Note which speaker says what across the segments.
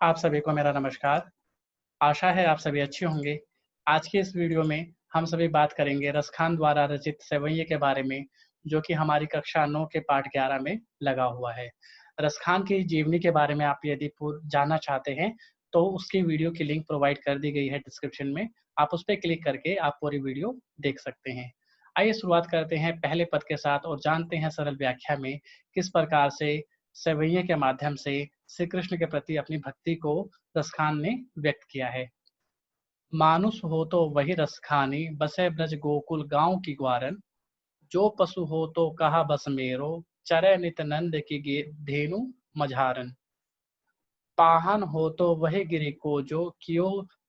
Speaker 1: आप सभी को मेरा नमस्कार। आशा है आप सभी अच्छे होंगे। आज की इस वीडियो में हम सभी बात करेंगे रसखान द्वारा रचित सेवइयों के बारे में, जो कि हमारी कक्षा 9 के पाठ 11 में लगा हुआ है। रसखान की जीवनी के बारे में आप यदि जानना चाहते हैं, तो उसकी वीडियो की लिंक प्रोवाइड कर दी गई है डिस्क्रिप्शन में। आप उस पे क्लिक करके आप पूरी वीडियो देख सकते हैं। आइए शुरुआत करते हैं पहले पद के साथ और जानते हैं सरल व्याख्या में किस प्रकार से सेवइयों के माध्यम से श्री कृष्ण के प्रति अपनी भक्ति को रसखान ने व्यक्त किया है। मानुष हो तो वही रसखानी, बसे ब्रज गोकुल गांव की ग्वारन। जो पशु हो तो कहा बस मेरो, चरे नित नंद की धेनु मझारन। पाहन हो तो वही गिरि को जो कियो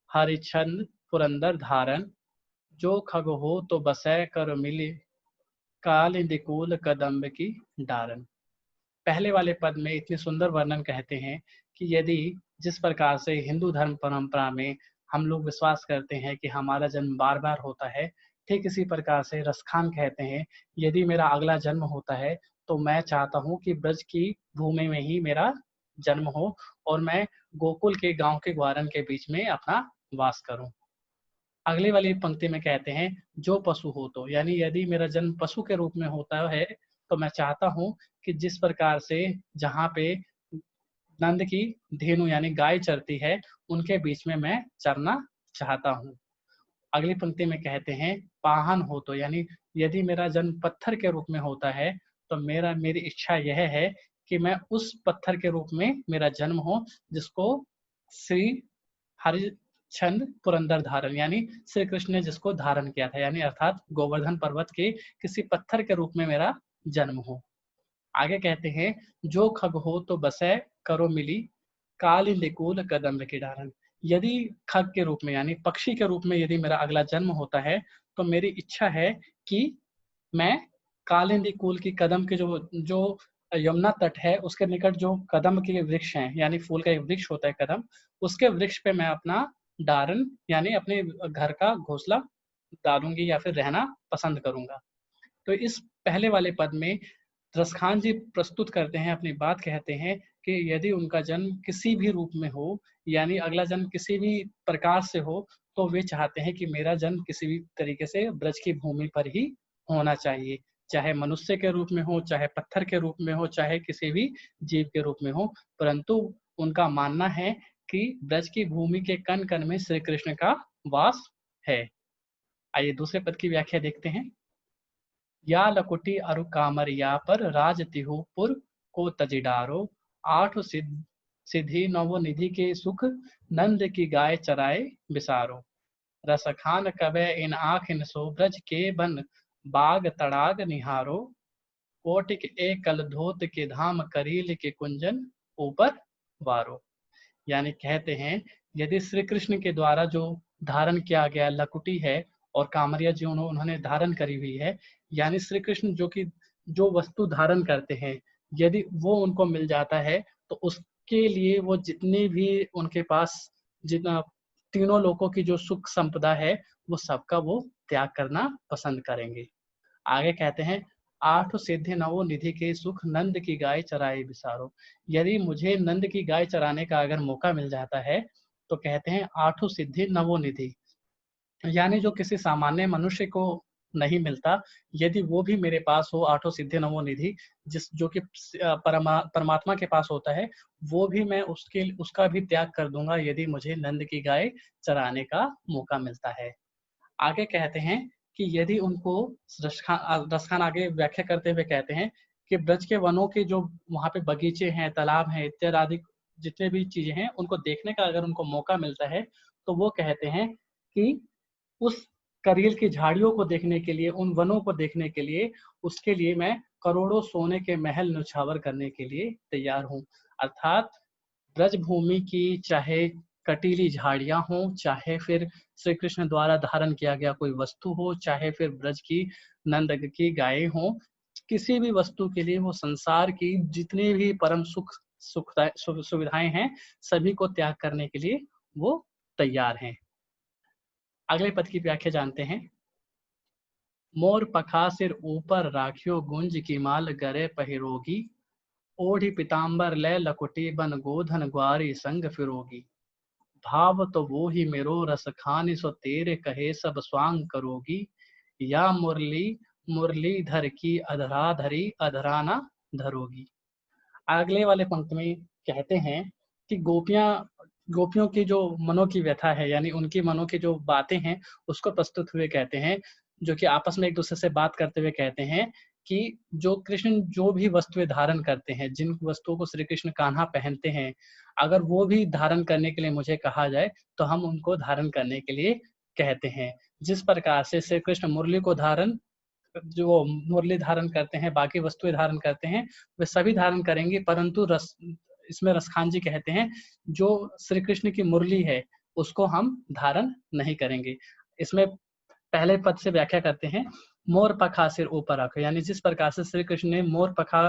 Speaker 1: हरिछंद पुरंदर धारन। जो खग हो तो बसै कर मिली, काल दिकूल कदम्ब की डारन। पहले वाले पद में इतने सुंदर वर्णन कहते हैं कि यदि जिस प्रकार से हिंदू धर्म परंपरा में हम लोग विश्वास करते हैं कि हमारा जन्म बार बार होता है, ठीक इसी प्रकार से रसखान कहते हैं यदि मेरा अगला जन्म होता है तो मैं चाहता हूँ कि ब्रज की भूमि में ही मेरा जन्म हो और मैं गोकुल के गांव के ग्वारन के बीच में अपना वास करूं। अगली वाली पंक्ति में कहते हैं जो पशु हो तो, यानी यदि मेरा जन्म पशु के रूप में होता है तो मैं चाहता हूँ कि जिस प्रकार से जहाँ पे नंद की धेनु यानी गाय चरती है, उनके बीच में मैं चरना चाहता हूँ। अगली पंक्ति में कहते हैं पाहन हो तो, यानी यदि मेरा जन्म पत्थर के रूप में होता है तो मेरी इच्छा यह है कि मैं उस पत्थर के रूप में मेरा जन्म हो जिसको श्री हरिश्चंद्र पुरंदर धारण, यानी श्री कृष्ण ने जिसको धारण किया था, यानी अर्थात गोवर्धन पर्वत के किसी पत्थर के रूप में मेरा जन्म हो। आगे कहते हैं जो खग हो तो बसै करो मिली, काल निकूल कदम्ब की डारन। यदि खग के रूप में यानी पक्षी के रूप में यदि मेरा अगला जन्म होता है तो मेरी इच्छा है कि मैं कालिंदी कुल की कदम के जो जो यमुना तट है उसके निकट जो कदम के वृक्ष हैं, यानी फूल का एक वृक्ष होता है कदम, उसके वृक्ष पे मैं अपना डारन यानी अपने घर का घोंसला डालूंगी या फिर रहना पसंद करूंगा। तो इस पहले वाले पद में रसखान जी प्रस्तुत करते हैं, अपनी बात कहते हैं कि यदि उनका जन्म किसी भी रूप में हो, यानी अगला जन्म किसी भी प्रकार से हो, तो वे चाहते हैं कि मेरा जन्म किसी भी तरीके से ब्रज की भूमि पर ही होना चाहिए, चाहे मनुष्य के रूप में हो, चाहे पत्थर के रूप में हो, चाहे किसी भी जीव के रूप में हो, परंतु उनका मानना है कि ब्रज की भूमि के कण कण में श्री कृष्ण का वास है। आइए दूसरे पद की व्याख्या देखते हैं। या लकुटी अरु कामरिया पर राज तिहुपुर को तजिडारो। आठ सिद्धि नवो निधि के सुख, नंद की गाय चराए बिसारो। रसखान कबे इन आखिन सो ब्रज के बन, बाग तड़ाग निहारो। कोटिक एक कल धोत के धाम, करील के कुंजन ऊपर वारो। यानी कहते हैं यदि श्री कृष्ण के द्वारा जो धारण किया गया लकुटी है और कामरिया जो उन्होंने धारण करी हुई है, यानी श्री कृष्ण जो कि जो वस्तु धारण करते हैं, यदि वो उनको मिल जाता है तो उसके लिए वो जितनी भी उनके पास जितना तीनों लोगों की जो सुख संपदा है वो सबका वो त्याग करना पसंद करेंगे। आगे कहते हैं आठ सिद्धि नवो निधि के सुख, नंद की गाय चराए बिसारो। यदि मुझे नंद की गाय चराने का अगर मौका मिल जाता है तो कहते हैं आठों सिद्धि नवो निधि, यानी जो किसी सामान्य मनुष्य को नहीं मिलता, यदि वो भी मेरे पास हो आठों सिद्धि नवो निधि, जिस जो कि परमात्मा के पास होता है, वो भी मैं उसका भी त्याग कर दूंगा यदि मुझे नंद की गाय चराने का मौका मिलता है। आगे कहते हैं कि यदि उनको रसखान आगे व्याख्या करते हुए कहते हैं कि ब्रज के वनों के जो वहाँ पे बगीचे हैं, तालाब हैं, इत्यादि जितने भी चीजें हैं उनको देखने का अगर उनको मौका मिलता है तो वो कहते हैं कि उस करील की झाड़ियों को देखने के लिए, उन वनों को देखने के लिए, उसके लिए मैं करोड़ों सोने के महल न्यौछावर करने के लिए तैयार हूँ। अर्थात ब्रजभूमि की चाहे कटीली झाड़ियां हों, चाहे फिर श्री कृष्ण द्वारा धारण किया गया कोई वस्तु हो, चाहे फिर ब्रज की नंद की गायें हों, किसी भी वस्तु के लिए वो संसार की जितनी भी परम सुविधाएं हैं सभी को त्याग करने के लिए वो तैयार हैं। अगले पद की व्याख्या जानते हैं। मोर पखा सिर ऊपर राखियो, गुंज की माल गरे पहिरोगी। ओढ़ी पीताम्बर लय लकुटी बन गोधन ग्वारी संग फिरोगी। भाव तो वो ही मेरो रस खानी सो तेरे कहे सब स्वांग करोगी। या मुरली मुरलीधर की अधरा धरी अधरा ना धरोगी। अगले वाले पंक्ति में कहते हैं कि गोपियों की जो मनों की व्यथा है, यानी उनकी मनों की जो बातें हैं, उसको प्रस्तुत हुए कहते हैं, जो कि आपस में एक दूसरे से बात करते हुए कहते हैं कि जो कृष्ण जो भी वस्तुएं धारण करते हैं, जिन वस्तुओं को श्री कृष्ण कान्हा पहनते हैं, अगर वो भी धारण करने के लिए मुझे कहा जाए तो हम उनको धारण करने के लिए कहते हैं। जिस प्रकार से श्री कृष्ण मुरली को जो मुरली धारण करते हैं, बाकी वस्तुएं धारण करते हैं, वे सभी धारण करेंगे, परंतु इसमें रसखान जी कहते हैं जो श्री कृष्ण की मुरली है उसको हम धारण नहीं करेंगे। इसमें पहले पद से व्याख्या करते हैं, मोर पखा सिर ऊपर रख, यानी जिस प्रकार से श्री कृष्ण ने मोर पखा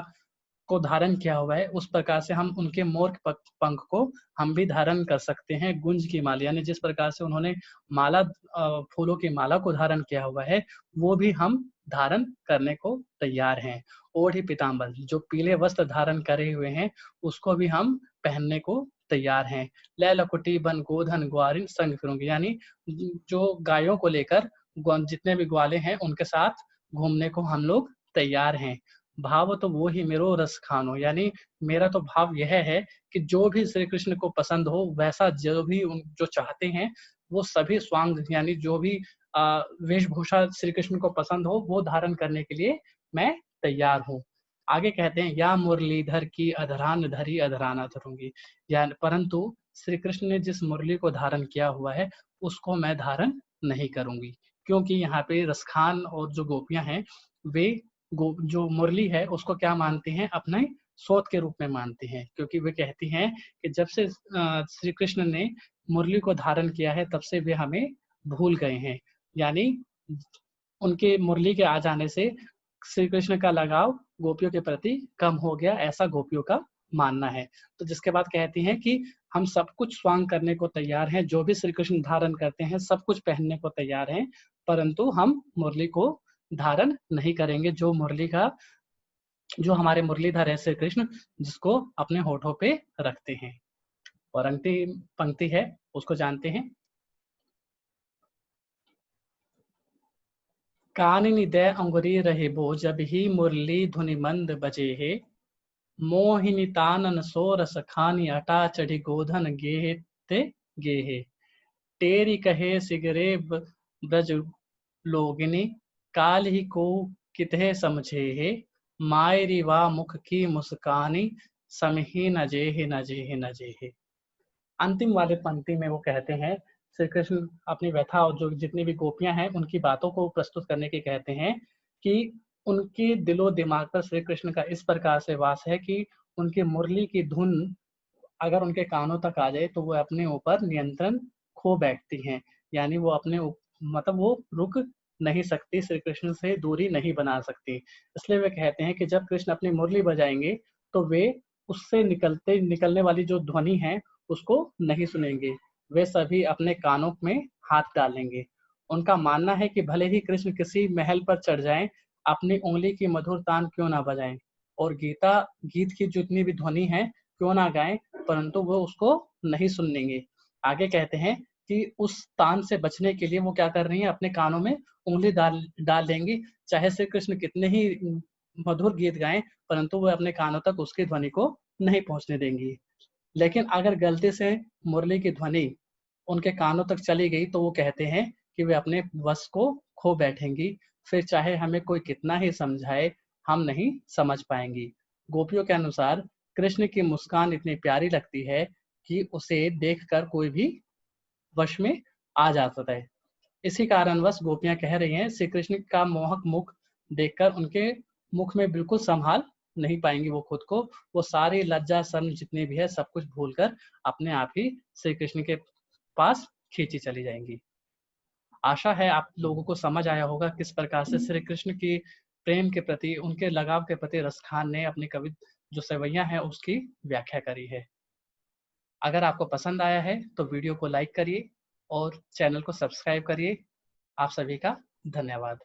Speaker 1: को धारण किया हुआ है, उस प्रकार से हम उनके मोर पंख को हम भी धारण कर सकते हैं। गुंज की माला, यानी जिस प्रकार से उन्होंने माला फूलों की माला को धारण किया हुआ है, वो भी हम धारण करने को तैयार हैं। ओढ़ी पीताम्बर, जो पीले वस्त्र धारण करे हुए हैं, उसको भी हम पहनने को तैयार हैं। लय लकुटी बन गोधन ग्वारिन संग फिरूंगी, यानी जो गायों को लेकर जितने भी ग्वाले हैं उनके साथ घूमने को हम लोग तैयार हैं। भाव तो वो ही मेरो रस खानो, यानी मेरा तो भाव यह है कि जो भी श्री कृष्ण को पसंद हो, वैसा जो भी जो चाहते हैं वो सभी स्वांग, यानी जो भी वेशभूषा श्री कृष्ण को पसंद हो वो धारण करने के लिए मैं तैयार हूँ। आगे कहते हैं, या मुरलीधर की अधरान धरी अधराना धरूंगी, या परंतु श्री कृष्ण ने जिस मुरली को धारण किया हुआ है उसको मैं धारण नहीं करूंगी, क्योंकि यहाँ पे रसखान और जो गोपियां हैं वे जो मुरली है उसको क्या मानती हैं, अपने सोत के रूप में मानती हैं, क्योंकि वे कहती हैं कि जब से श्री कृष्ण ने मुरली को धारण किया है तब से वे हमें भूल गए हैं, यानी उनके मुरली के आ जाने से श्री कृष्ण का लगाव गोपियों के प्रति कम हो गया, ऐसा गोपियों का मानना है। तो जिसके बाद कहती हैं कि हम सब कुछ स्वांग करने को तैयार हैं, जो भी श्री कृष्ण धारण करते हैं सब कुछ पहनने को तैयार हैं, परंतु हम मुरली को धारण नहीं करेंगे, जो हमारे मुरलीधर है श्री कृष्ण, जिसको अपने होठों पे रखते हैं। और अंतिम पंक्ति है, उसको जानते हैं। काननि दे अंगुरी रहे बो, जब ही मुरली धुनि मंद बजे है। मोहिनी तानन सोरस खानी अटा चढ़ी गोधन गेहे ते गेहे। टेरी कहे सिगरे ब्रज लोगिनी, काल ही को कितहे समझे है। मायरी वा मुख की मुस्कानी, समही न जेहे न जेहे न जेहे। अंतिम वाले पंक्ति में वो कहते हैं, श्री कृष्ण अपनी व्यथा और जो जितनी भी गोपियां हैं उनकी बातों को प्रस्तुत करने के कहते हैं कि उनके दिलो दिमाग पर श्री कृष्ण का इस प्रकार से वास है कि उनकी मुरली की धुन अगर उनके कानों तक आ जाए तो वो अपने ऊपर नियंत्रण खो बैठती हैं, यानी वो मतलब वो रुक नहीं सकती, श्री कृष्ण से दूरी नहीं बना सकती। इसलिए वे कहते हैं कि जब कृष्ण अपनी मुरली बजाएंगे तो वे उससे निकलने वाली जो ध्वनि है उसको नहीं सुनेंगे, वे सभी अपने कानों में हाथ डालेंगे। उनका मानना है कि भले ही कृष्ण किसी महल पर चढ़ जाएं, अपनी उंगली की मधुर तान क्यों ना बजाएं और गीत की जितनी भी ध्वनि है क्यों ना गाएं, परंतु वो उसको नहीं सुनेंगे। आगे कहते हैं कि उस तान से बचने के लिए वो क्या कर रही हैं, अपने कानों में उंगली डाल देंगी, चाहे श्री कृष्ण कितने ही मधुर गीत गाएं, परंतु वो अपने कानों तक उसकी ध्वनि को नहीं पहुंचने देंगी। लेकिन अगर गलती से मुरली की ध्वनि उनके कानों तक चली गई तो वो कहते हैं कि वे अपने वश को खो बैठेंगी, फिर चाहे हमें कोई कितना ही समझाए हम नहीं समझ पाएंगी। गोपियों के अनुसार कृष्ण की मुस्कान इतनी प्यारी लगती है कि उसे देखकर कोई भी वश में आ जाता है। इसी कारणवश गोपियां कह रही हैं, श्री कृष्ण का मोहक मुख देखकर उनके मुख में बिल्कुल संभाल नहीं पाएंगी वो खुद को, वो सारी लज्जा शर्म जितनी भी है सब कुछ भूलकर अपने आप ही श्री कृष्ण के पास खींची चली जाएंगी। आशा है आप लोगों को समझ आया होगा किस प्रकार से श्री कृष्ण की प्रेम के प्रति, उनके लगाव के प्रति रसखान ने अपनी कवि जो सवैया है उसकी व्याख्या करी है। अगर आपको पसंद आया है तो वीडियो को लाइक करिए और चैनल को सब्सक्राइब करिए। आप सभी का धन्यवाद।